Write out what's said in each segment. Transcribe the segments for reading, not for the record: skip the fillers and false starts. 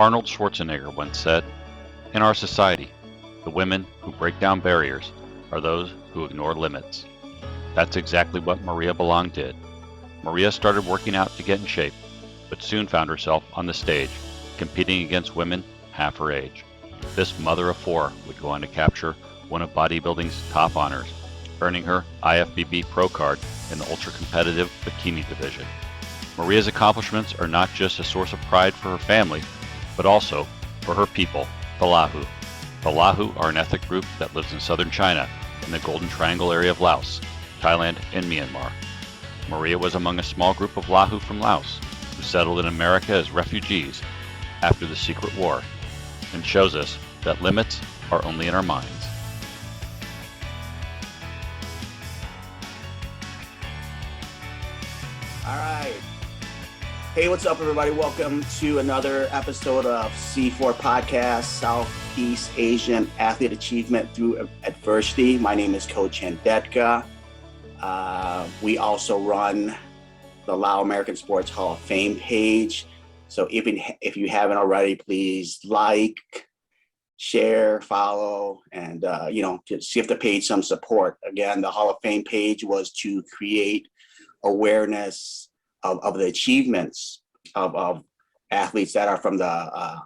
Arnold Schwarzenegger once said, "In our society, the women who break down barriers are those who ignore limits." That's exactly what Maria Balang did. Maria started working out to get in shape, but soon found herself on the stage, competing against women half her age. This mother of four would go on to capture one of bodybuilding's top honors, earning her IFBB Pro card in the ultra-competitive Bikini division. Maria's accomplishments are not just a source of pride for her family, but also for her people, the Lahu. The Lahu are an ethnic group that lives in southern China in the Golden Triangle area of Laos, Thailand, and Myanmar. Maria was among a small group of Lahu from Laos who settled in America as refugees after the Secret War, and shows us that limits are only in our minds. All right. Hey, what's up, everybody? Welcome to another episode of C4 Podcast, Southeast Asian Athlete Achievement Through Adversity. My name is Coach Handetka. We also run the Lao American Sports Hall of Fame page. So if you haven't already, please like, share, follow, and just give the page some support. Again, the Hall of Fame page was to create awareness of the achievements of athletes that are from the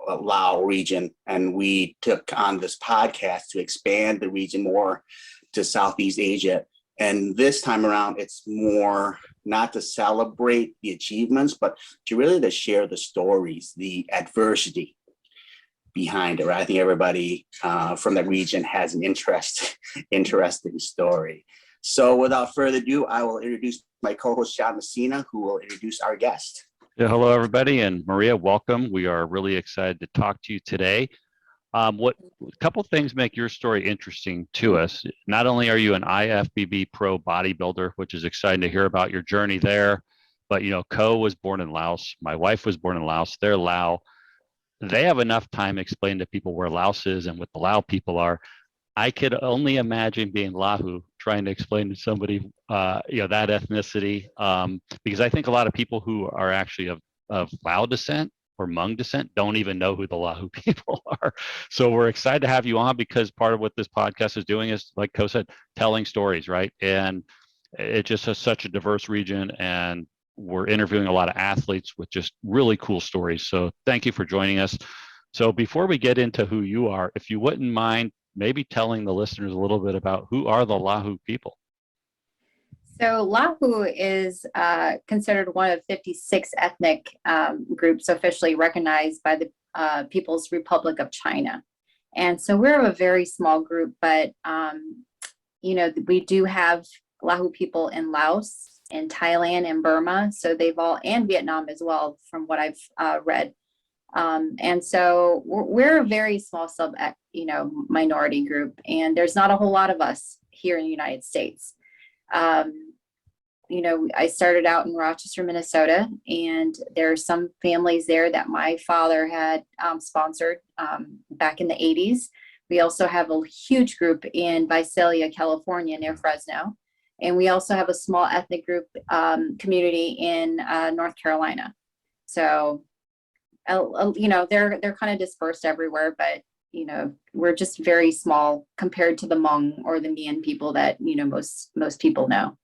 Lao region. And we took on this podcast to expand the region more to Southeast Asia. And this time around, it's more not to celebrate the achievements, but to share the stories, the adversity behind it. Right? I think everybody from the region has an interesting story. So without further ado, I will introduce my co-host, Sean Messina, who will introduce our guest. Yeah, hello, everybody. And Maria, welcome. We are really excited to talk to you today. A couple things make your story interesting to us. Not only are you an IFBB Pro bodybuilder, which is exciting to hear about your journey there, but, Ko was born in Laos. My wife was born in Laos. They're Lao. They have enough time explaining to people where Laos is and what the Lao people are. I could only imagine being Lahu trying to explain to somebody, that ethnicity, because I think a lot of people who are actually of Lao descent or Hmong descent don't even know who the Lahu people are. So we're excited to have you on because part of what this podcast is doing is, like Ko said, telling stories, right? And it just has such a diverse region, and we're interviewing a lot of athletes with just really cool stories. So thank you for joining us. So before we get into who you are, if you wouldn't mind maybe telling the listeners a little bit about who are the Lahu people. So Lahu is considered one of 56 ethnic groups officially recognized by the People's Republic of China. And so we're a very small group, but, we do have Lahu people in Laos, in Thailand, and Burma. So and Vietnam as well, from what I've read. And so we're a very small minority group, and there's not a whole lot of us here in the United States. I started out in Rochester, Minnesota, and there are some families there that my father had sponsored back in the 80s. We also have a huge group in Visalia, California, near Fresno. And we also have a small ethnic group community in North Carolina. So they're kind of dispersed everywhere, but we're just very small compared to the Hmong or the Mian people that most people know.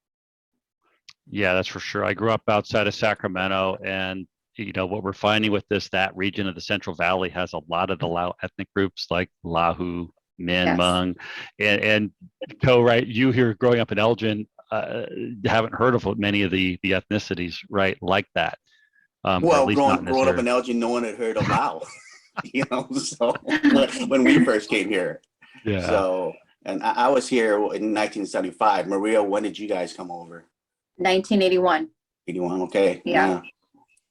Yeah, that's for sure. I grew up outside of Sacramento, and what we're finding with that region of the Central Valley has a lot of the Lao ethnic groups like Lahu, Min, yes. Hmong, and Ko, right? You here growing up in Elgin haven't heard of many of the ethnicities, right, like that. Growing up in Elgin, no one had heard of Lao, so when we first came here. Yeah. So, and I was here in 1975. Maria, when did you guys come over? 1981. 81, okay. Yeah.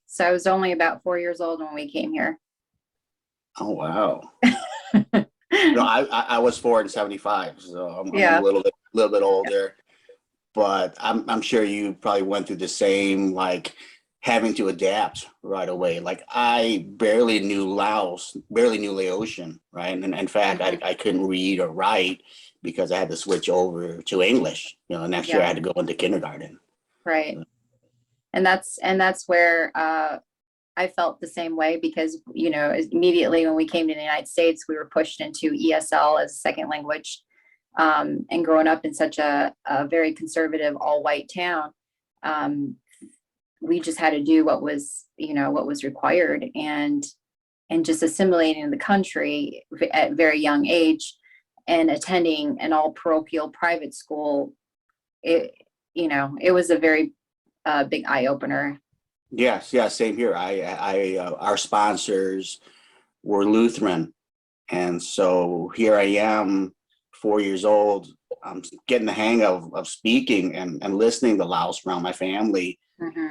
So I was only about 4 years old when we came here. Oh, wow. No, I was 4 in 75, so I'm a little bit older. But I'm sure you probably went through the same, having to adapt right away. I barely knew Laotian, right? And in fact, I couldn't read or write because I had to switch over to English. Next year I had to go into kindergarten. Right. And that's where I felt the same way because, immediately when we came to the United States, we were pushed into ESL as a second language. And growing up in such a very conservative, all white town, we just had to do what was required, and just assimilating in the country at a very young age and attending an all parochial private school. It was a very big eye opener. Yes, yeah, same here. Our sponsors were Lutheran, and so here I am, 4 years old. I'm getting the hang of speaking and listening to Laos around my family,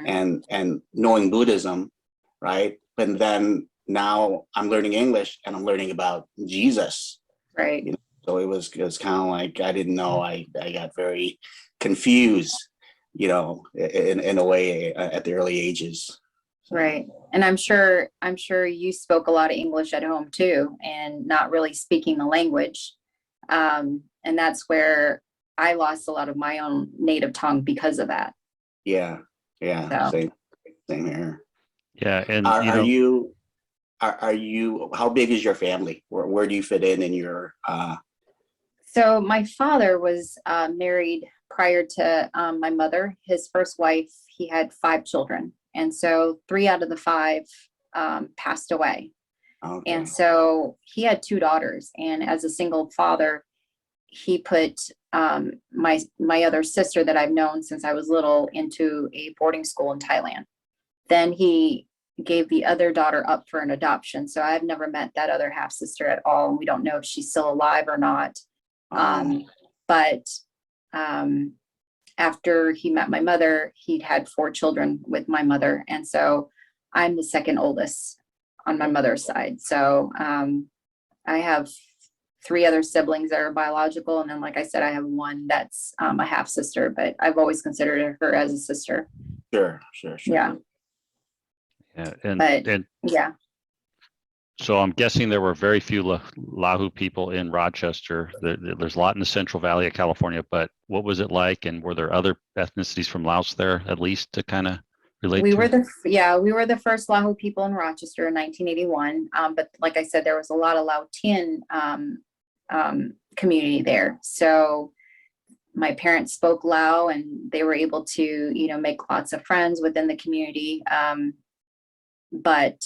and knowing Buddhism, right? And then now I'm learning English and I'm learning about Jesus, right? So it was kind of like I didn't know. I got very confused, in a way at the early ages. Right. And I'm sure you spoke a lot of English at home too, and not really speaking the language. And that's where I lost a lot of my own native tongue because of that. Yeah. So. Same here. Yeah. And are you, how big is your family? Where do you fit in your, So my father was married prior to my mother. His first wife, he had 5 children. And so 3 out of the 5 passed away. Okay. And so he had 2 daughters. And as a single father, he put my other sister that I've known since I was little into a boarding school in Thailand. Then he gave the other daughter up for an adoption. So I've never met that other half sister at all. And we don't know if she's still alive or not. But after he met my mother, he'd had 4 children with my mother. And so I'm the second oldest on my mother's side. So I have 3 other siblings that are biological. And then, like I said, I have 1 that's a half sister, but I've always considered her as a sister. Sure. Yeah. Yeah. And yeah. So I'm guessing there were very few Lahu people in Rochester. There's a lot in the Central Valley of California, but what was it like? And were there other ethnicities from Laos there, at least, to kind of relate to? We were the first Lahu people in Rochester in 1981. But like I said, there was a lot of Laotian community there. So my parents spoke Lao, and they were able to, make lots of friends within the community. But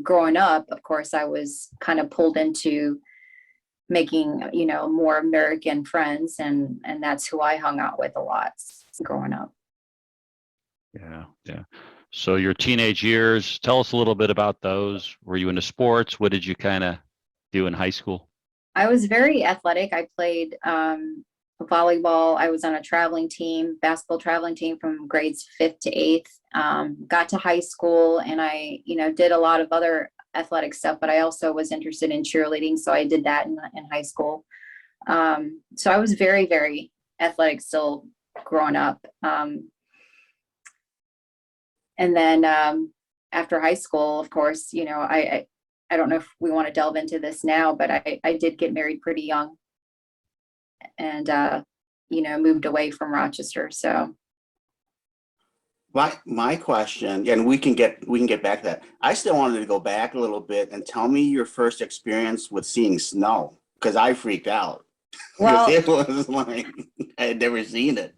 growing up, of course, I was kind of pulled into making, more American friends, and that's who I hung out with a lot growing up. Yeah. So your teenage years, tell us a little bit about those. Were you into sports? What did you kind of do in high school? I was very athletic. I played volleyball. I was on a basketball traveling team from grades 5th to 8th. Got to high school, and I, did a lot of other athletic stuff, but I also was interested in cheerleading. So I did that in high school. So I was very, very athletic still growing up. And then after high school, of course, I don't know if we want to delve into this now, but I did get married pretty young, and moved away from Rochester. So my question, and we can get back to that. I still wanted to go back a little bit and tell me your first experience with seeing snow, because I freaked out. Well, it was like I had never seen it.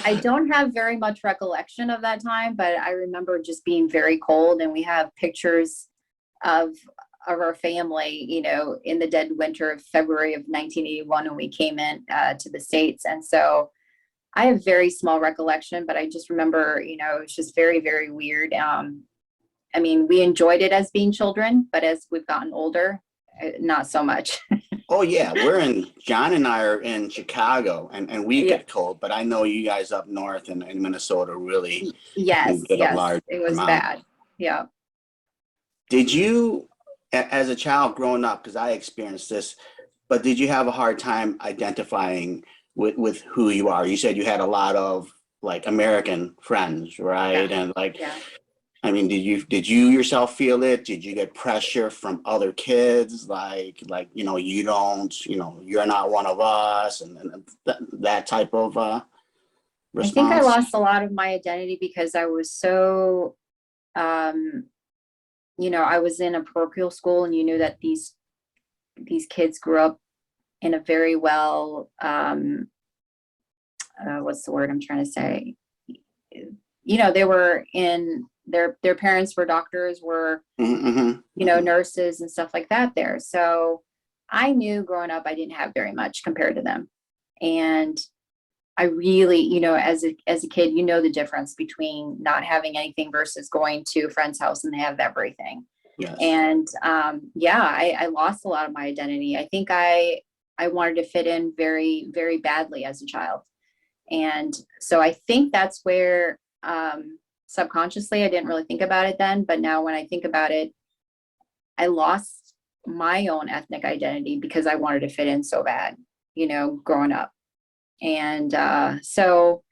I don't have very much recollection of that time, but I remember just being very cold, and we have pictures of our family, in the dead winter of February of 1981 when we came in to the States. And so I have very small recollection, but I just remember, it was just very, very weird. I mean, we enjoyed it as being children, but as we've gotten older, not so much. Oh yeah, John and I are in Chicago, and we get cold, but I know you guys up north in Minnesota really yes, it was bad. Yeah. Did you, as a child growing up, because I experienced this, but did you have a hard time identifying with who you are? You said you had a lot of like American friends, right? Yeah. And I mean, did you yourself feel it? Did you get pressure from other kids? Like, you don't, you're not one of us, and that type of response? I think I lost a lot of my identity because I was so I was in a parochial school, and you knew that these kids grew up in a very well, what's the word I'm trying to say? They were in their parents were doctors, were, nurses and stuff like that there. So I knew growing up, I didn't have very much compared to them. And I really, as a kid, the difference between not having anything versus going to a friend's house and they have everything. Yes. And I lost a lot of my identity. I think I wanted to fit in very, very badly as a child. And so I think that's where subconsciously, I didn't really think about it then, but now when I think about it, I lost my own ethnic identity because I wanted to fit in so bad, growing up. And so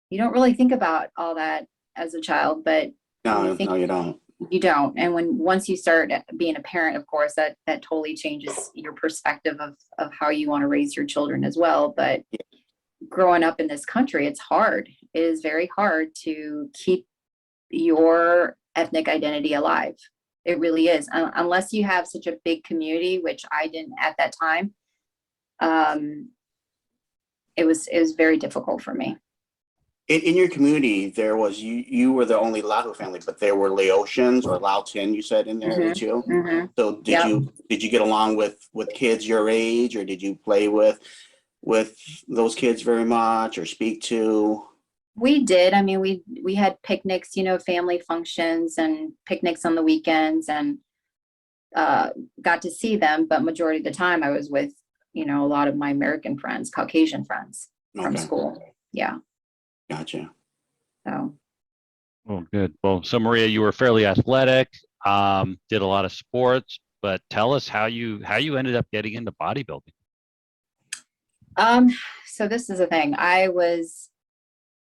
you don't really think about all that as a child, but no, you don't. You don't. And once you start being a parent, of course, that totally changes your perspective of how you want to raise your children as well. But growing up in this country, it's hard. It is very hard to keep your ethnic identity alive. It really is. Unless you have such a big community, which I didn't at that time. It was very difficult for me. In your community, there was you were the only Lahu family, but there were Laotians or Lao-Tin, you said in there too. So did you get along with kids your age, or did you play with those kids very much, or speak to? We did. I mean, we had picnics, family functions and picnics on the weekends, and got to see them. But majority of the time, I was with a lot of my American friends, Caucasian friends from school. Yeah. Gotcha. So. Oh, good. Well, so Maria, you were fairly athletic, did a lot of sports, but tell us how you ended up getting into bodybuilding. So this is the thing. I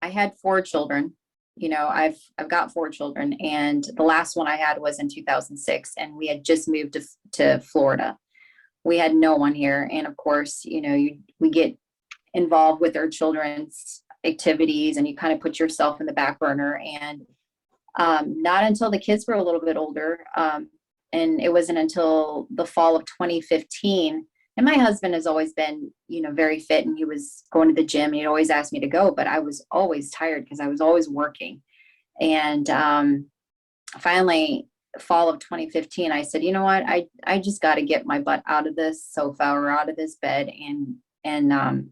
had 4 children. I've got 4 children, and the last one I had was in 2006, and we had just moved to Florida. We had no one here. And of course, we get involved with our children's activities, and you kind of put yourself in the back burner. And not until the kids were a little bit older, and it wasn't until the fall of 2015. And my husband has always been, very fit, and he was going to the gym, and he'd always asked me to go, but I was always tired because I was always working. And finally, fall of 2015, I said, you know what, I just got to get my butt out of this sofa or out of this bed and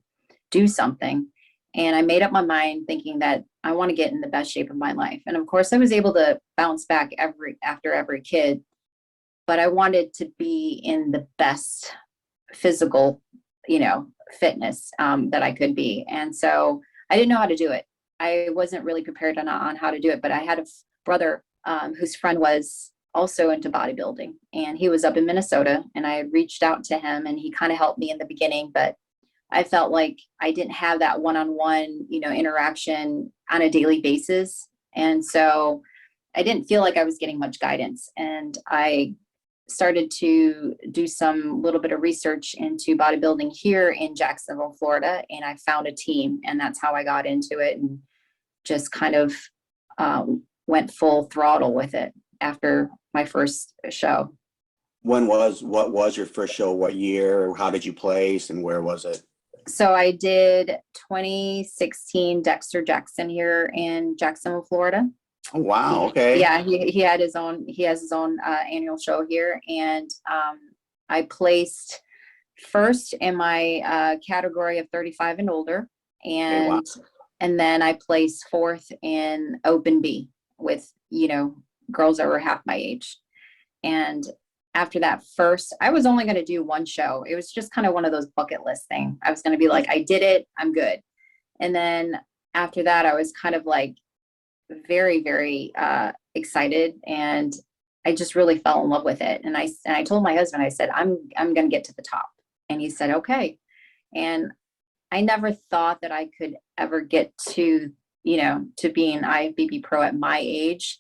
do something. And I made up my mind thinking that I want to get in the best shape of my life. And of course, I was able to bounce back after every kid, but I wanted to be in the best physical, fitness that I could be. And so I didn't know how to do it. I wasn't really prepared on how to do it, but I had a brother whose friend was also into bodybuilding, and he was up in Minnesota, and I had reached out to him, and he kind of helped me in the beginning, but I felt like I didn't have that one-on-one, interaction on a daily basis. And so I didn't feel like I was getting much guidance. And I started to do some little bit of research into bodybuilding here in Jacksonville, Florida. And I found a team, and that's how I got into it, and just kind of went full throttle with it after my first show. What was your first show? What year? How did you place, and where was it? So I did 2016 Dexter Jackson here in Jacksonville, Florida. Oh, wow. Okay. Yeah, he has his own annual show here, and I placed first in my category of 35 and older, and wow. And then I placed 4th in Open B with girls that were half my age. And after that first, I was only going to do one show. It was just kind of one of those bucket list things. I was going to be like, I did it, I'm good. And then after that, I was kind of like very, very excited, and I just really fell in love with it. And I told my husband, I said, I'm going to get to the top. And he said, okay. And I never thought that I could ever get to be an IFBB pro at my age,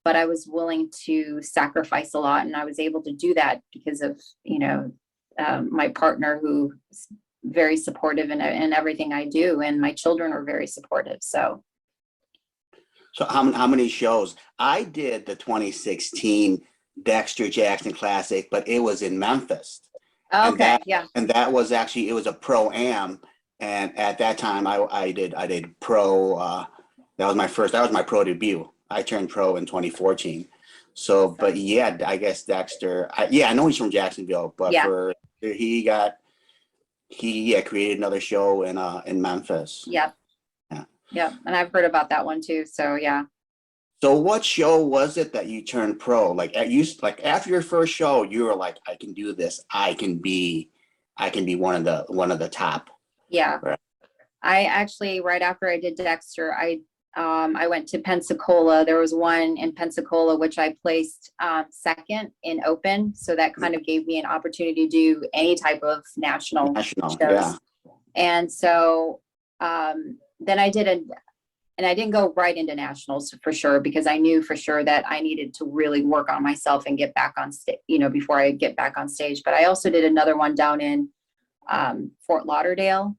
but I was willing to sacrifice a lot. And I was able to do that because of, my partner, who's very supportive in everything I do. And my children are very supportive. So how many shows? I did the 2016 Dexter Jackson Classic, but it was in Memphis. Okay, yeah. And that was actually, it was a pro-am. And at that time I did pro, that was my pro debut. I turned pro in 2014. So, but yeah, I guess Dexter, I know he's from Jacksonville, but he created another show in Memphis. Yep. Yeah. Yep. And I've heard about that one too. So yeah. So what show was it that you turned pro? Like after your first show, you were like, I can do this. I can be one of the top. Yeah. Right. I actually, right after I did Dexter, I went to Pensacola. There was one in Pensacola, which I placed second in open. So that kind of gave me an opportunity to do any type of national shows. Yeah. And so then I did and I didn't go right into nationals for sure, because I knew for sure that I needed to really work on myself and get back on stage, before I get back on stage. But I also did another one down in Fort Lauderdale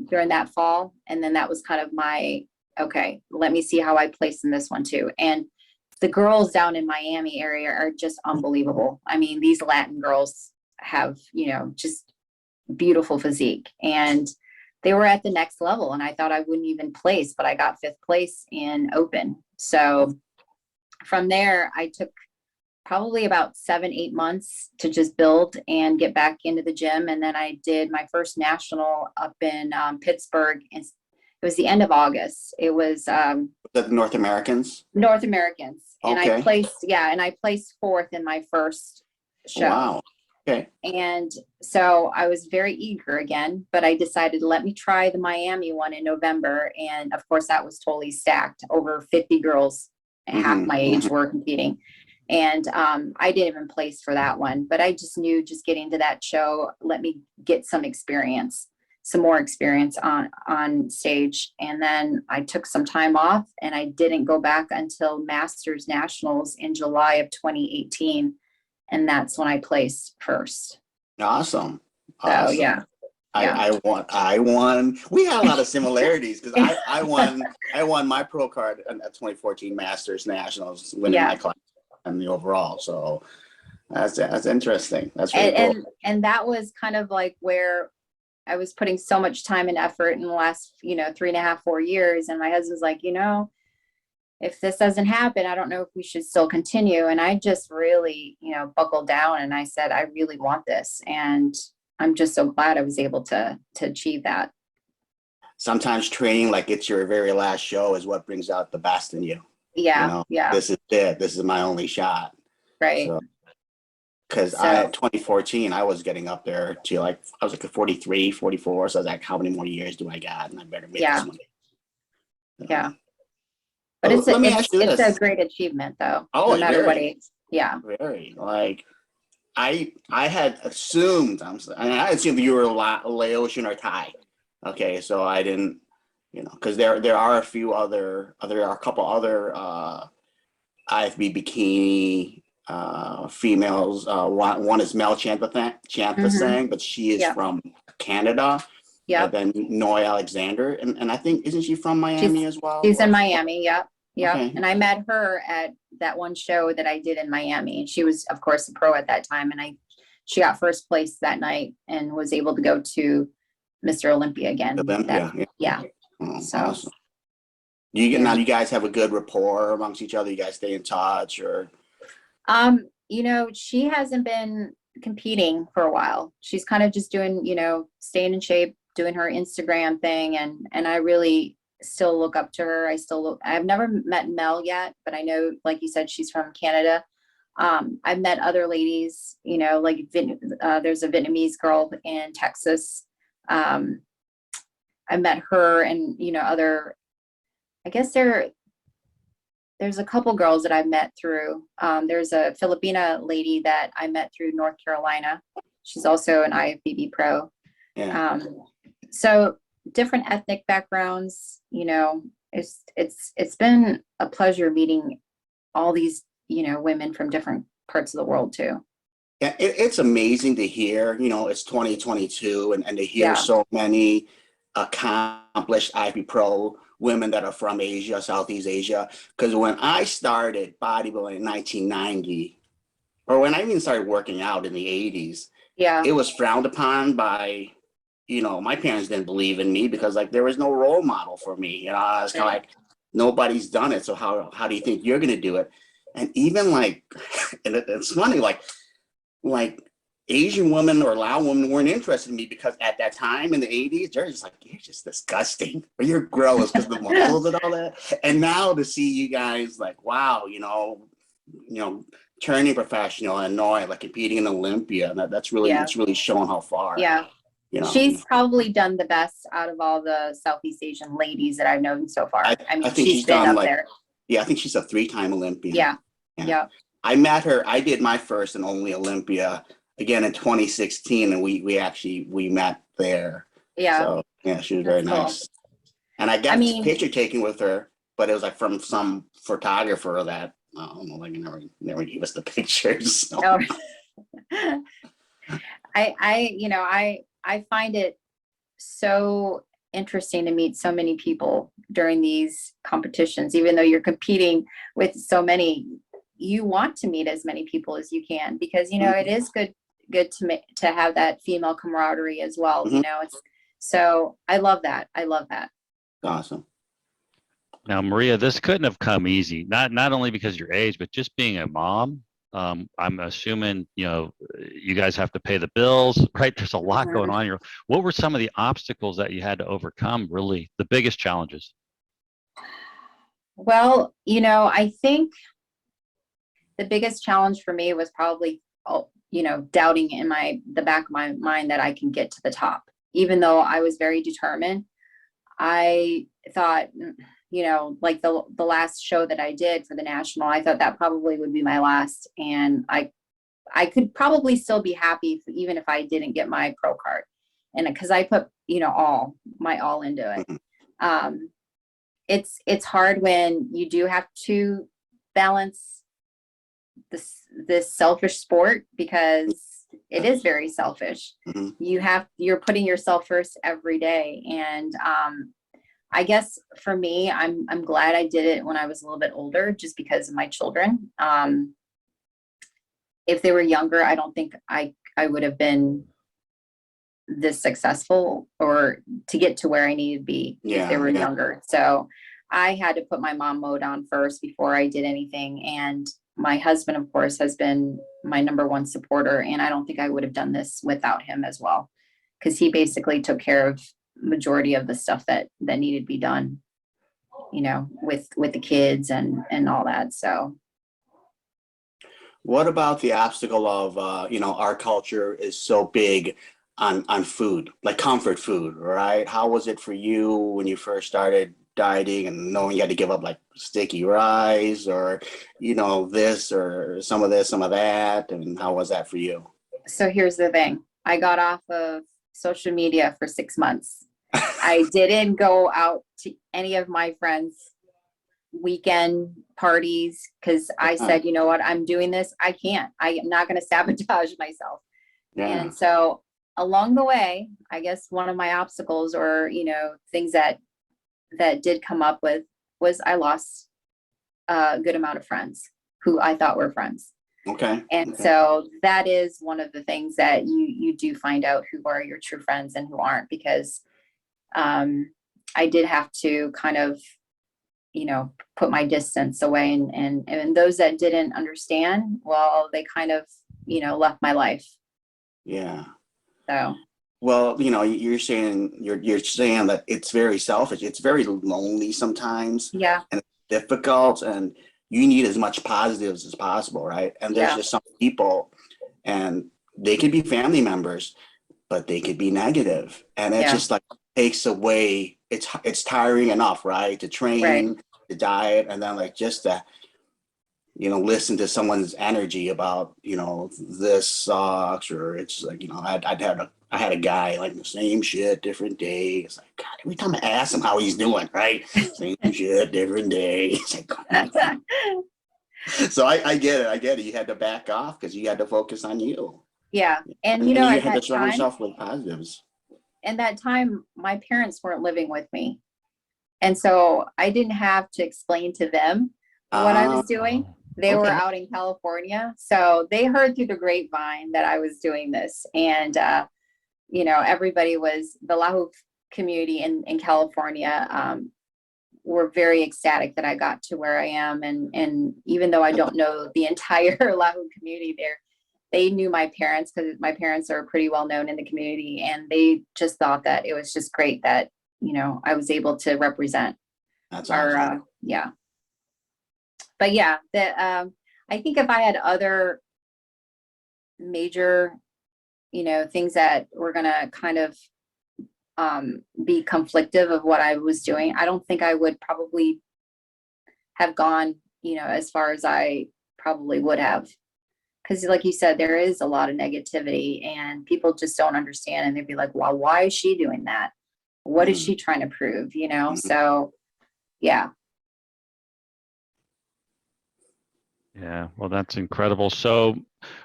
during that fall. And then that was kind of okay, let me see how I place in this one too. And the girls down in Miami area are just unbelievable. I mean, these Latin girls have, just beautiful physique, and they were at the next level. And I thought I wouldn't even place, but I got 5th place in open. So from there, I took probably about 7-8 months to just build and get back into the gym. And then I did my first national up in Pittsburgh. And it was the end of August. It was the North Americans. North Americans. And Okay. I placed 4th in my first show. Wow. Okay. And so I was very eager again, but I decided, let me try the Miami one in November. And of course that was totally stacked. Over 50 girls, half my age were competing. And I didn't even place for that one, but I just knew just getting to that show, let me get some more experience on stage. And then I took some time off, and I didn't go back until Masters Nationals in July of 2018. And that's when I placed first. Awesome. So yeah. I won. We had a lot of similarities, because I won my pro card at 2014 Masters Nationals, winning my class and the overall. So that's interesting. That's really cool. And that was kind of like where I was putting so much time and effort in the last 3.5, 4 years. And my husband's like, if this doesn't happen, I don't know if we should still continue. And I just really, buckled down, and I said, I really want this. And I'm just so glad I was able to achieve that. Sometimes training like it's your very last show is what brings out the best in you. Yeah. Yeah. This is it. This is my only shot. Right. Because at 2014, I was getting up there to I was like a 43, 44. So I was like, how many more years do I got? And I better make this one. Yeah. But it's a great achievement, though. Oh, no matter what age. Yeah. Very. I had assumed, I assumed you were Laotian or Thai. Okay, so I didn't, because there are a couple other IFB Bikini females. One is Mel Chantha, but she is from Canada. Yeah. And then Noy Alexander, and I think, isn't she from Miami as well? She's in Miami. Yep. Yep. Okay. And I met her at that one show that I did in Miami. And she was, of course, a pro at that time. And she got 1st place that night and was able to go to Mr. Olympia again. Yeah. Oh, so awesome. Now you guys have a good rapport amongst each other? You guys stay in touch, or? She hasn't been competing for a while. She's kind of just doing, staying in shape, doing her Instagram thing. And I really still look up to her. I've never met Mel yet, but I know, like you said, she's from Canada. I've met other ladies, like there's a Vietnamese girl in Texas. I met her, and, I guess there's a couple girls that I've met through. There's a Filipina lady that I met through North Carolina. She's also an IFBB pro. Yeah. So different ethnic backgrounds, it's been a pleasure meeting all these, women from different parts of the world too. Yeah, it's amazing to hear, it's 2022 and to hear so many accomplished IFBB pro women that are from Asia, Southeast Asia. Because when I started bodybuilding in 1990, or when I even started working out in the 80s, Yeah. it was frowned upon by, my parents didn't believe in me because like there was no role model for me. I was kind of like, nobody's done it. So how do you think you're going to do it? And even like, and it's funny, like Asian women or Lao women weren't interested in me because at that time in the 80s, they're just like, you're just disgusting or you're gross because the muscles and all that. And now to see you guys like, wow, turning professional and knowing like competing in Olympia, that's really, it's really showing how far. Yeah. She's probably done the best out of all the Southeast Asian ladies that I've known so far. I mean, think she's been done up there. Yeah, I think she's a 3-time Olympian. Yeah. I met her. I did my first and only Olympia again in 2016, and we met there. Yeah. So yeah, she was very nice. And I got a picture taken with her, but it was like from some photographer that I don't know, like never gave us the pictures. So. Oh. I find it so interesting to meet so many people during these competitions. Even though you're competing with so many, you want to meet as many people as you can because it is good to have that female camaraderie as well. So I love that. Awesome. Now, Maria, this couldn't have come easy. Not only because of your age, but just being a mom. I'm assuming, you guys have to pay the bills, right? There's a lot going on here. What were some of the obstacles that you had to overcome, really, the biggest challenges? Well, I think the biggest challenge for me was probably, doubting in the back of my mind that I can get to the top. Even though I was very determined, I thought, like the last show that I did for the national, I thought that probably would be my last. And I could probably still be happy even if I didn't get my pro card. And because I put, all into it. It's hard when you do have to balance this selfish sport because it is very selfish. You're putting yourself first every day. And, I guess for me, I'm glad I did it when I was a little bit older, just because of my children. If they were younger, I don't think I would have been this successful or to get to where I needed to be if they were younger. So I had to put my mom mode on first before I did anything. And my husband, of course, has been my #1 supporter. And I don't think I would have done this without him as well, because he basically took care of majority of the stuff that needed to be done, with the kids and all that. So what about the obstacle of our culture is so big on food, like comfort food, right? How was it for you when you first started dieting and knowing you had to give up like sticky rice or this or some of this, some of that, and how was that for you? So here's the thing. I got off of social media for 6 months. I didn't go out to any of my friends' weekend parties because I said, you know what, I'm doing this. I'm not going to sabotage myself. And so along the way, I guess one of my obstacles or, things that did come up with was I lost a good amount of friends who I thought were friends. Okay. And so that is one of the things that you do find out who are your true friends and who aren't, because I did have to kind of, put my distance away and those that didn't understand, well, they kind of, left my life. Yeah. So. Well, you're saying that it's very selfish. It's very lonely sometimes. Yeah. And it's difficult, and you need as much positives as possible, right? And there's just some people, and they could be family members, but they could be negative, and it just like takes away. It's tiring enough, right, to train, to diet, and then like just to listen to someone's energy about this sucks, or it's like I had a guy like the same shit, different day. It's like, God, every time I ask him how he's doing, right? Same shit, different day. It's like, so I get it. You had to back off because you had to focus on you. Yeah. And you at had that to surround time, yourself with positives. and that time, my parents weren't living with me. And so I didn't have to explain to them what I was doing. They were out in California. So they heard through the grapevine that I was doing this. And, you know, everybody was, the Lahu community in California were very ecstatic that I got to where I am. And even though I don't know the entire Lahu community there, they knew my parents because my parents are pretty well known in the community. And they just thought that it was just great that, you know, I was able to represent awesome. Yeah. But yeah, I think if I had other major, you know, things that were going to kind of be conflictive of what I was doing, I don't think I would probably have gone, you know, as far as I probably would have. Because like you said, there is a lot of negativity and people just don't understand. And they'd be like, well, why is she doing that? What is she trying to prove? You know? So, yeah. Yeah, well, that's incredible. So,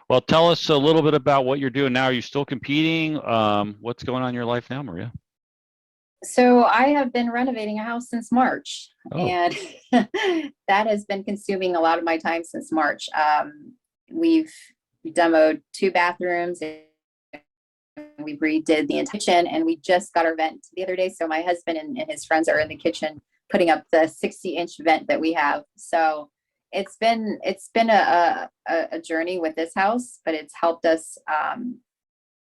well, tell us a little bit about what you're doing now. Are you still competing? What's going on in your life now, Maria? So I have been renovating a house since March, and that has been consuming a lot of my time since March. We've demoed 2 bathrooms, and we redid the entire kitchen, and we just got our vent the other day. So my husband and his friends are in the kitchen putting up the 60-inch vent that we have. So it's been a journey with this house, but it's helped us,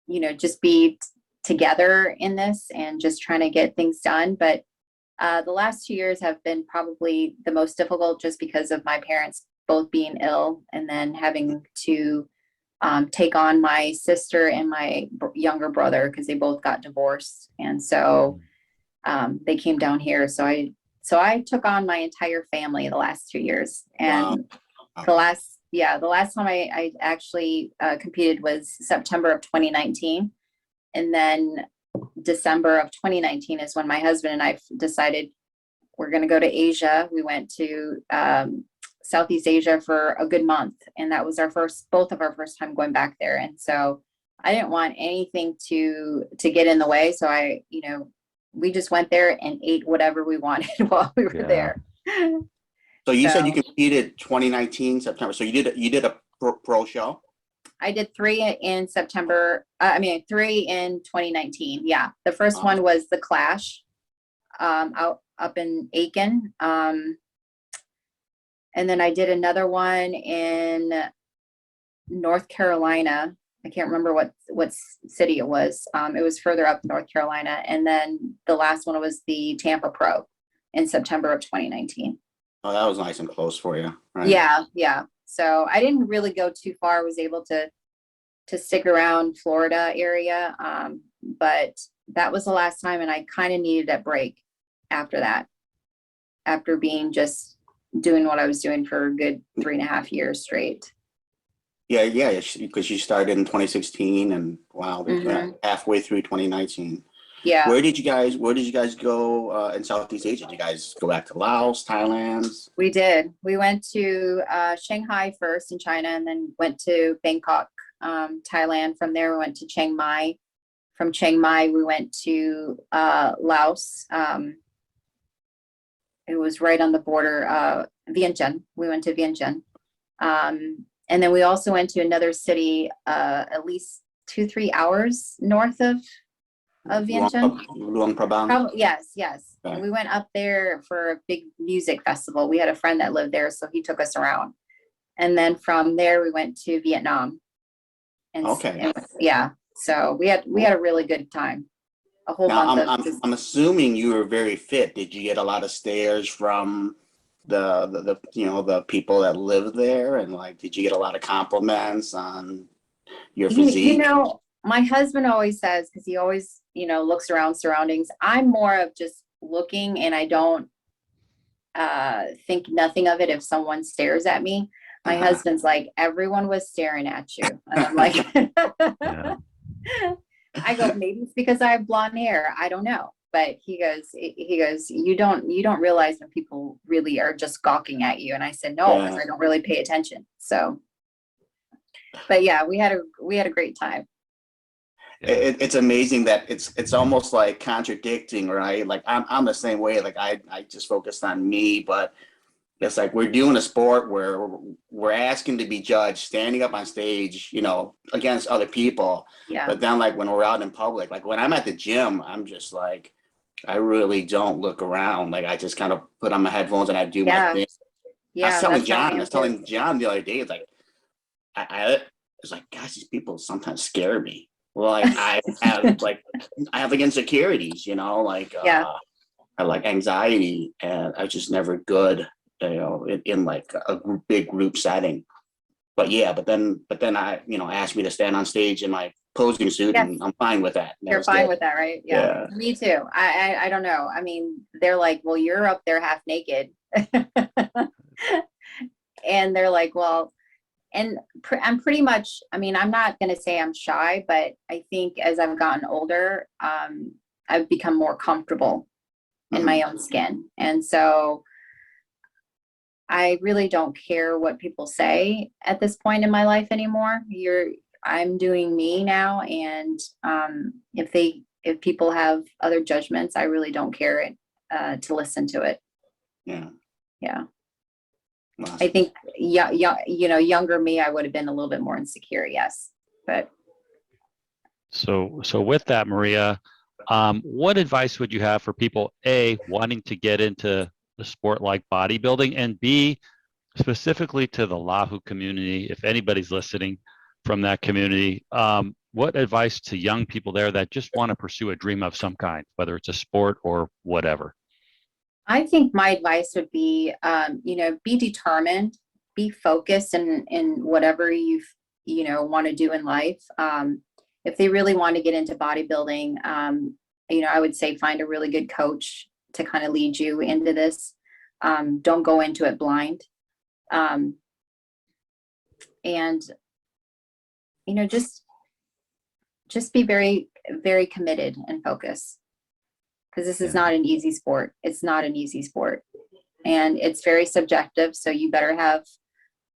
you know, just be together in this and just trying to get things done. But the last 2 years have been probably the most difficult just because of my parents both being ill and then having to take on my sister and my younger brother because they both got divorced. And so they came down here. So I took on my entire family the last 2 years. And the last time I actually competed was September of 2019. And then December of 2019 is when my husband and I decided we're going to go to Asia. We went to Southeast Asia for a good month. And that was both of our first time going back there. And so I didn't want anything to get in the way. So we just went there and ate whatever we wanted while we were there. So you said you competed 2019 September. So you did a pro show? I did 3 in September. 3 in 2019. Yeah. The first one was the Clash up in Aiken. And then I did another one in North Carolina. I can't remember what city it was. It was further up North Carolina. And then the last one was the Tampa Pro in September of 2019. Oh, that was nice and close for you, right? Yeah, yeah. So I didn't really go too far. I was able to stick around Florida area. But that was the last time, and I kind of needed a break after that, after being just doing what I was doing for a good 3.5 years straight. Yeah, because you started in 2016, and wow, halfway through 2019. Yeah. Where did you guys go in Southeast Asia? Did you guys go back to Laos, Thailand? We did. We went to Shanghai first in China, and then went to Bangkok, Thailand. From there, we went to Chiang Mai. From Chiang Mai, we went to Laos. It was right on the border, Vientiane. We went to Vientiane. And then we also went to another city, at least 2-3 hours north of Vientiane. Luang Prabang. Yes. Okay. And we went up there for a big music festival. We had a friend that lived there, so he took us around. And then from there, we went to Vietnam. So we had a really good time. A whole month. I'm assuming you were very fit. Did you get a lot of stares from the people that live there, and did you get a lot of compliments on your physique? My husband always says, because he always looks around surroundings, I'm more of just looking, and I don't think nothing of it if someone stares at me. My husband's like, everyone was staring at you, and I'm like, I go, maybe it's because I have blonde hair, I don't know. But he goes, you don't realize when people really are just gawking at you. And I said, no, because I don't really pay attention. So, but yeah, we had a great time. It's amazing that it's almost like contradicting, right? Like I'm the same way. Like I just focused on me, but it's like we're doing a sport where we're asking to be judged, standing up on stage, you know, against other people. Yeah. But then like when we're out in public, like when I'm at the gym, I'm just like, I really don't look around. Like I just kind of put on my headphones and I do my thing. Yeah. I was telling John the other day, it's like, I was like, gosh, these people sometimes scare me. Well, like I have like insecurities, you know, like I like anxiety, and I just never good, you know, in like a big group setting. But then I, you know, asked me to stand on stage in my posing suit, and I'm fine with that. You're fine with that, right? Yeah. Me too. I don't know. I mean, they're like, well, you're up there half naked. And they're like, well, and I'm pretty much, I mean, I'm not going to say I'm shy, but I think as I've gotten older, I've become more comfortable in my own skin. And so I really don't care what people say at this point in my life anymore. I'm doing me now. And if people have other judgments, I really don't care to listen to it. Yeah. Yeah. Awesome. I think, you know, younger me, I would have been a little bit more insecure. Yes. But. So with that, Maria, what advice would you have for people, A, wanting to get into the sport like bodybuilding, and B, specifically to the Lahu community, if anybody's listening from that community, what advice to young people there that just want to pursue a dream of some kind, whether it's a sport or whatever? I think my advice would be, you know, be determined, be focused in whatever you want to do in life. If they really want to get into bodybuilding, you know, I would say find a really good coach to kind of lead you into this. Don't go into it blind. And, you know, just be very, very committed and focused. Because this is not an easy sport. It's not an easy sport. And it's very subjective. So you better have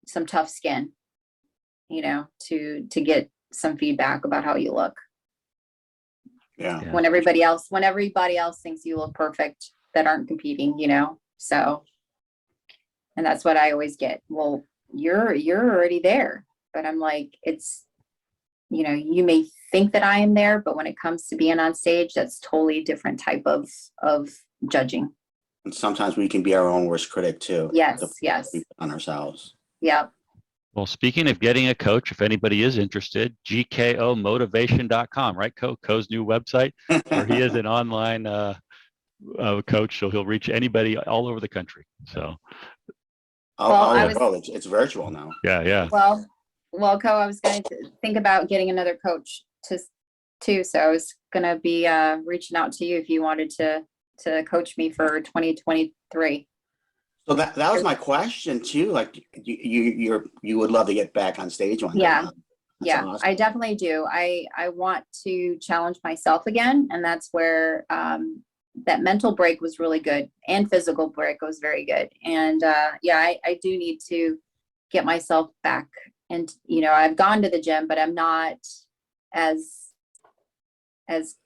some tough skin, you know, to get some feedback about how you look. Yeah. When everybody else thinks you look perfect that aren't competing, you know. So, and that's what I always get. Well, you're already there. But I'm like, it's, you know, you may think that I am there, but when it comes to being on stage, that's totally different type of judging. And sometimes we can be our own worst critic too. Yes. On ourselves. Yeah. Well, speaking of getting a coach, if anybody is interested, gkomotivation.com, right? Co's new website, where he is an online coach, so he'll reach anybody all over the country. So, it's virtual now. Yeah. Well, Co, I was going to think about getting another coach too. So I was going to be reaching out to you if you wanted to coach me for 2023. So that was my question too. Like you would love to get back on stage one day. Yeah, awesome. I definitely do. I want to challenge myself again, and that's where that mental break was really good, and physical break was very good. And I do need to get myself back. And, you know, I've gone to the gym, but I'm not as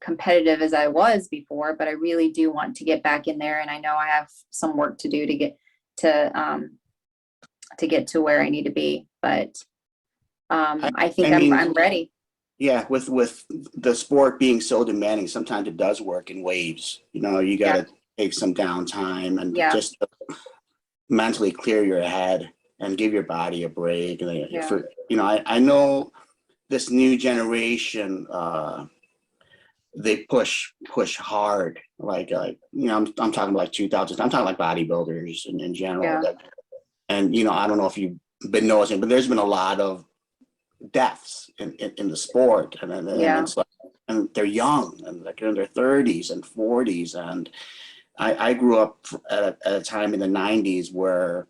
competitive as I was before, but I really do want to get back in there. And I know I have some work to do to get to where I need to be, but I think I'm ready. Yeah. With the sport being so demanding, sometimes it does work in waves. You know, you got to take some downtime and just mentally clear your head and give your body a break. For, you know, I know this new generation, they push hard. Like you know, I'm talking about like 2000s. I'm talking like bodybuilders in general. And you know, I don't know if you've been noticing, but there's been a lot of deaths in the sport, and it's like, and they're young, and like in their 30s and 40s. And I grew up at a time in the 90s where,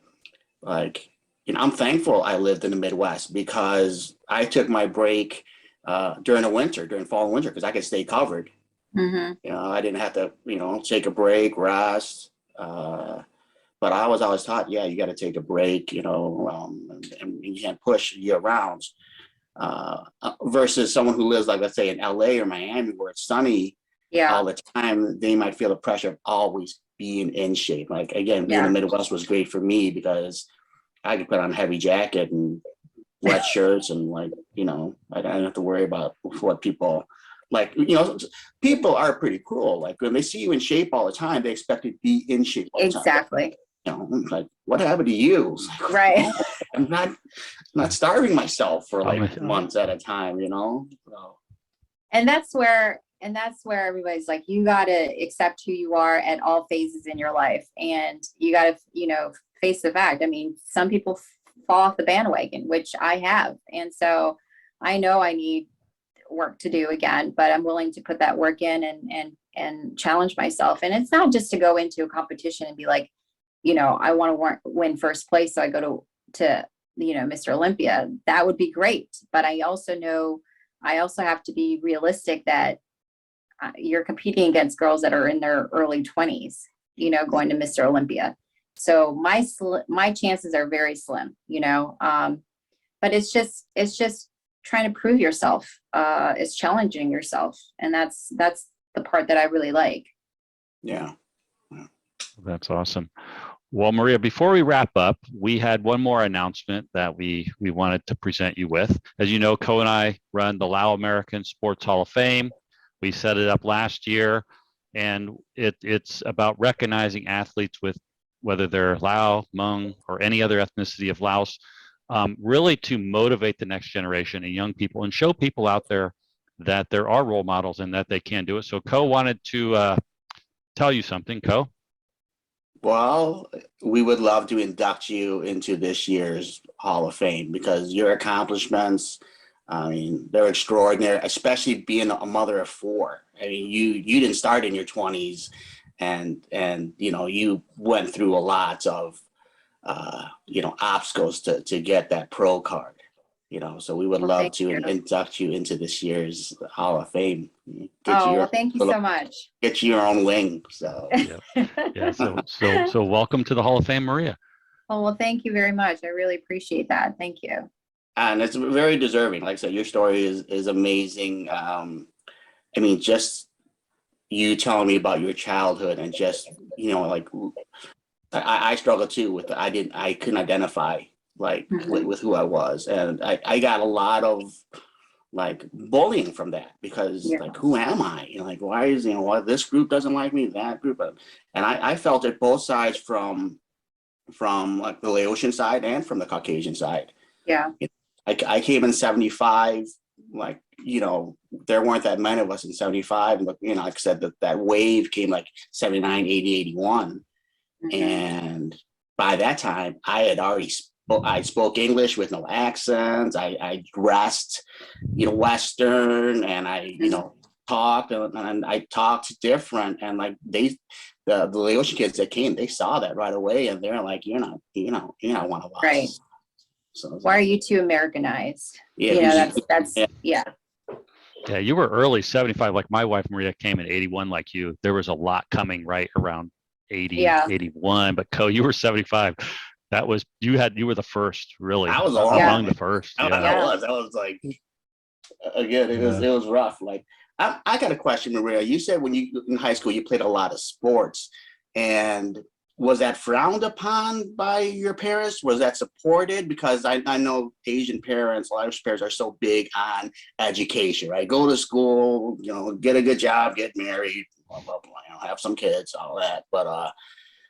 like, you know, I'm thankful I lived in the Midwest, because I took my break during fall and winter, because I could stay covered. You know, I didn't have to, you know, take a break, rest. But I was always taught, you got to take a break, you know, and you can't push year round. Versus someone who lives, like, let's say in LA or Miami, where it's sunny all the time, they might feel the pressure of always being in shape. Like, again, being in the Midwest was great for me because I could put on a heavy jacket and wet shirts and, like, you know, I don't have to worry about what people like. You know, people are pretty cruel. Like, when they see you in shape all the time, they expect you to be in shape all the time. Exactly. You know, like, what happened to you? Like, right. no, I'm not starving myself for like months at a time, you know? So. And that's where everybody's like, you got to accept who you are at all phases in your life. And you got to, you know, face the fact. I mean, some people fall off the bandwagon, which I have. And so I know I need work to do again, but I'm willing to put that work in and challenge myself. And it's not just to go into a competition and be like, you know, I want to win first place, so I go to you know, Mr. Olympia. That would be great, but I also know I also have to be realistic that you're competing against girls that are in their early 20s, you know, going to Mr. Olympia. So my chances are very slim, you know. But it's just trying to prove yourself. It's challenging yourself, and that's the part that I really like. Yeah. That's awesome. Well, Maria, before we wrap up, we had one more announcement that we wanted to present you with. As you know, Co and I run the Lao American Sports Hall of Fame. We set it up last year, and it's about recognizing athletes with, whether they're Lao, Hmong, or any other ethnicity of Laos, really to motivate the next generation and young people and show people out there that there are role models and that they can do it. So Co wanted to tell you something. Co? Well, we would love to induct you into this year's Hall of Fame because your accomplishments, I mean, they're extraordinary, especially being a mother of four. I mean, you didn't start in your 20s, and you know, you went through a lot of you know, obstacles to get that pro card. You know, so we would love to induct you into this year's Hall of Fame. Well, thank you so much. Get you your own wing. So yeah. So welcome to the Hall of Fame, Maria. Oh, well, thank you very much. I really appreciate that. Thank you. And it's very deserving. Like I said, your story is amazing. I mean, just you telling me about your childhood and just, you know, like I struggle too with I couldn't identify like with who I was, and I got a lot of like bullying from that because like, who am I? You know, like, why is, you know, why this group doesn't like me, that group, and I felt it both sides from like the Laotian side and from the Caucasian side. Yeah. I came in 75, like, you know, there weren't that many of us in 75. And, you know, like I said, that wave came like 79, 80, 81. And by that time, I spoke English with no accents. I dressed, you know, Western, and I, you know, talked and I talked different. And like the Laotian kids that came, they saw that right away, and they're like, you're not one of us. Right. So why are you too Americanized? Yeah, you know, that's yeah. Yeah, you were early 75. Like my wife Maria came in 81 like you. There was a lot coming right around 80, 81. But Co, you were 75. That was you were the first, really. I was among the first. I was like, again, it was rough. Like I got a question, Maria. You said when you in high school you played a lot of sports, and was that frowned upon by your parents? Was that supported? Because I know Asian parents, a lot of parents are so big on education, right? Go to school, you know, get a good job, get married, blah, blah, blah, you know, have some kids, all that. But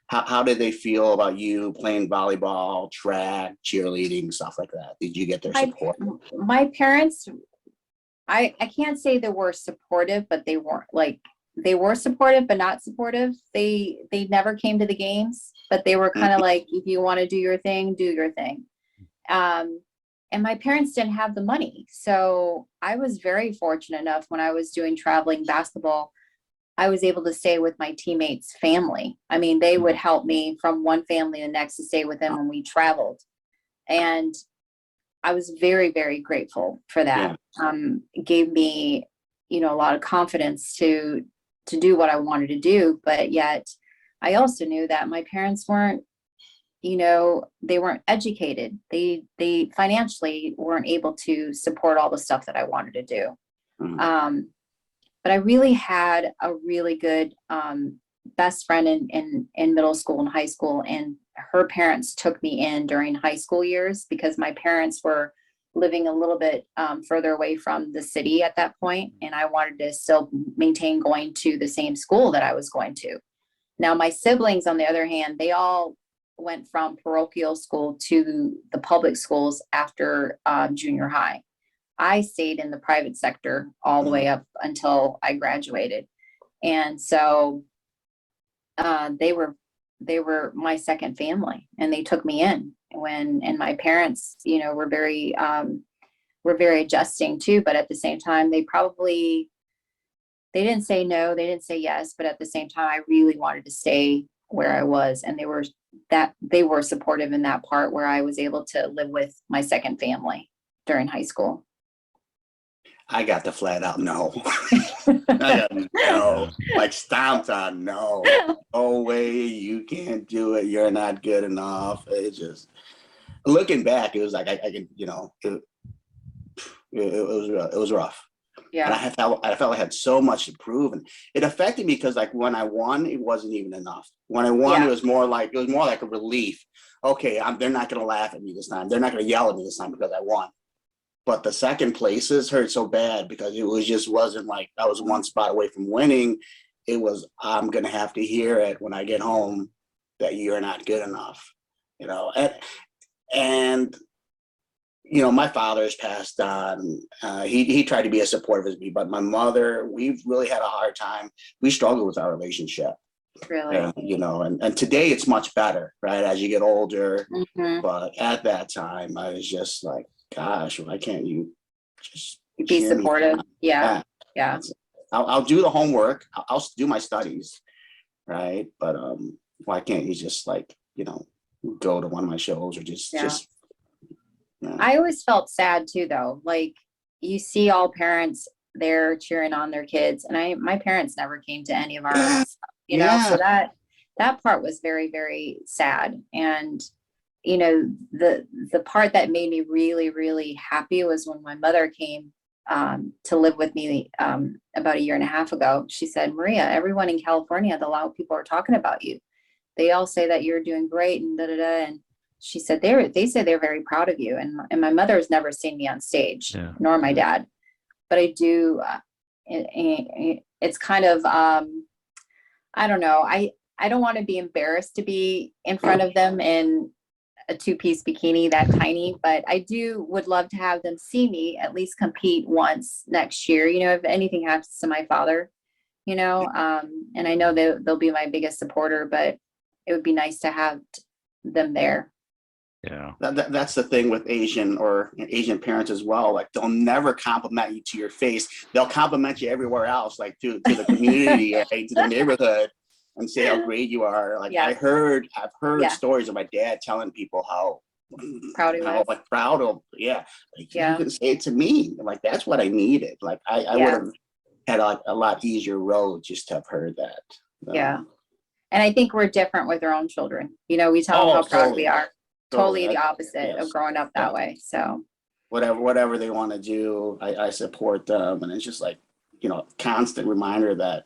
how did they feel about you playing volleyball, track, cheerleading, stuff like that? Did you get their support? My parents, I can't say they were supportive, but they weren't like, they were supportive, but not supportive. They never came to the games, but they were kind of like, if you want to do your thing, do your thing. And my parents didn't have the money. So I was very fortunate enough when I was doing traveling basketball, I was able to stay with my teammates' family. I mean, they would help me from one family to the next to stay with them when we traveled. And I was very, very grateful for that. It gave me, you know, a lot of confidence to do what I wanted to do. But yet I also knew that my parents weren't, you know, they weren't educated. They financially weren't able to support all the stuff that I wanted to do. But I really had a really good best friend in middle school and high school, and her parents took me in during high school years because my parents were living a little bit further away from the city at that point, and I wanted to still maintain going to the same school that I was going to. Now, my siblings, on the other hand, they all went from parochial school to the public schools after junior high. I stayed in the private sector all the way up until I graduated. And so they were my second family, and they took me in and my parents, were very adjusting too, but at the same time, they didn't say no, they didn't say yes, but at the same time, I really wanted to stay where I was. And they were supportive in that part where I was able to live with my second family during high school. I got the flat out no. I got no, like stomped on no. No way, you can't do it. You're not good enough. It just, looking back, it was like I can, it was rough. Yeah. And I felt like I had so much to prove, and it affected me because like when I won, it wasn't even enough. When I won, it was more like a relief. Okay, they're not going to laugh at me this time. They're not going to yell at me this time because I won. But the second places hurt so bad because it wasn't like I was one spot away from winning. It was, I'm going to have to hear it when I get home that you're not good enough, and my father's passed on. He tried to be as supportive as me, but my mother, we've really had a hard time. We struggled with our relationship. Really? And today it's much better, right? As you get older. Mm-hmm. But at that time, I was just like, gosh, why can't you just be supportive? Yeah. I'll do the homework. I'll do my studies, right? But why can't you just go to one of my shows or just I always felt sad too, though. Like, you see all parents there cheering on their kids, and my parents never came to any of our stuff, so that part was very, very sad. And the part that made me really, really happy was when my mother came to live with me about a year and a half ago. She said, Maria, everyone in California, the Lao people are talking about you. They all say that you're doing great and da-da-da. And she said, they say they're very proud of you. And my mother has never seen me on stage, nor my dad. But I do, it's kind of, I don't know. I don't want to be embarrassed to be in front of them in a two-piece bikini that tiny, but I would love to have them see me at least compete once next year, if anything happens to my father, and I know they'll be my biggest supporter, but it would be nice to have them there. Yeah. That's the thing with Asian parents as well. Like, they'll never compliment you to your face. They'll compliment you everywhere else, like to the community, right, to the neighborhood, and say how great you are. Like, I've heard stories of my dad telling people how proud he was. Like, proud of, you can say it to me. Like, that's what I needed. Like, I would have had a lot easier road just to have heard that. Yeah. And I think we're different with our own children. We tell them how proud we are. Totally the opposite of growing up that way. So whatever they want to do, I support them. And it's just like, constant reminder that,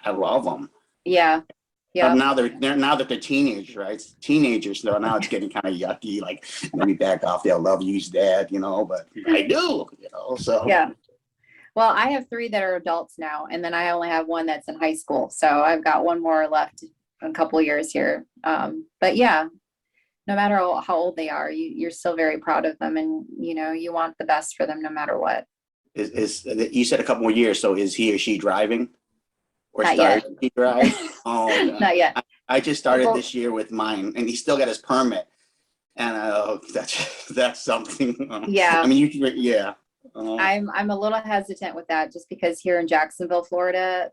I love them. Yeah. But now that they're teenagers, right? Teenagers, so now it's getting kind of yucky. Like, let me back off. They'll love you's dad, but I do, so. Yeah. Well, I have 3 that are adults now, and then I only have 1 that's in high school. So I've got 1 more left in a couple of years here. But yeah, no matter how old they are, you're still very proud of them, and you want the best for them no matter what. Is you said a couple more years, so is he or she driving? Or Not started yet. to drive? Oh, Not yet. I just started this year with mine, and he still got his permit. And that's something. Yeah. I mean, I'm a little hesitant with that, just because here in Jacksonville, Florida,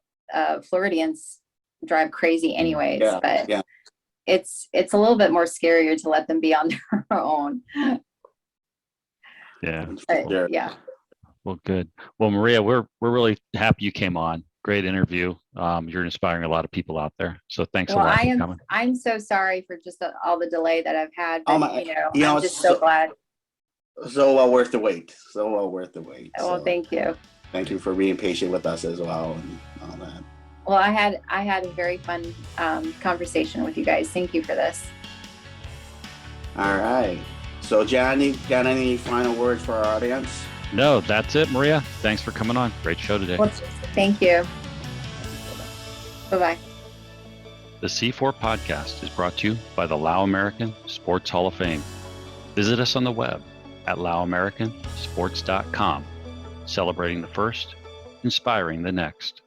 Floridians drive crazy anyways. But it's a little bit more scarier to let them be on their own. Yeah. But, yeah. Well, good. Well, Maria, we're really happy you came on. Great interview. You're inspiring a lot of people out there. So thanks a lot for coming. I'm so sorry for just all the delay that I've had. But, I'm just so glad. So well worth the wait. Well, thank you. Thank you for being patient with us as well and all that. Well, I had a very fun conversation with you guys. Thank you for this. All right. So, Johnny, got any final words for our audience? No, that's it, Maria. Thanks for coming on. Great show today. Well, thank you. Bye-bye. The C4 podcast is brought to you by the Lao American Sports Hall of Fame. Visit us on the web at laoamericansports.com, celebrating the first, inspiring the next.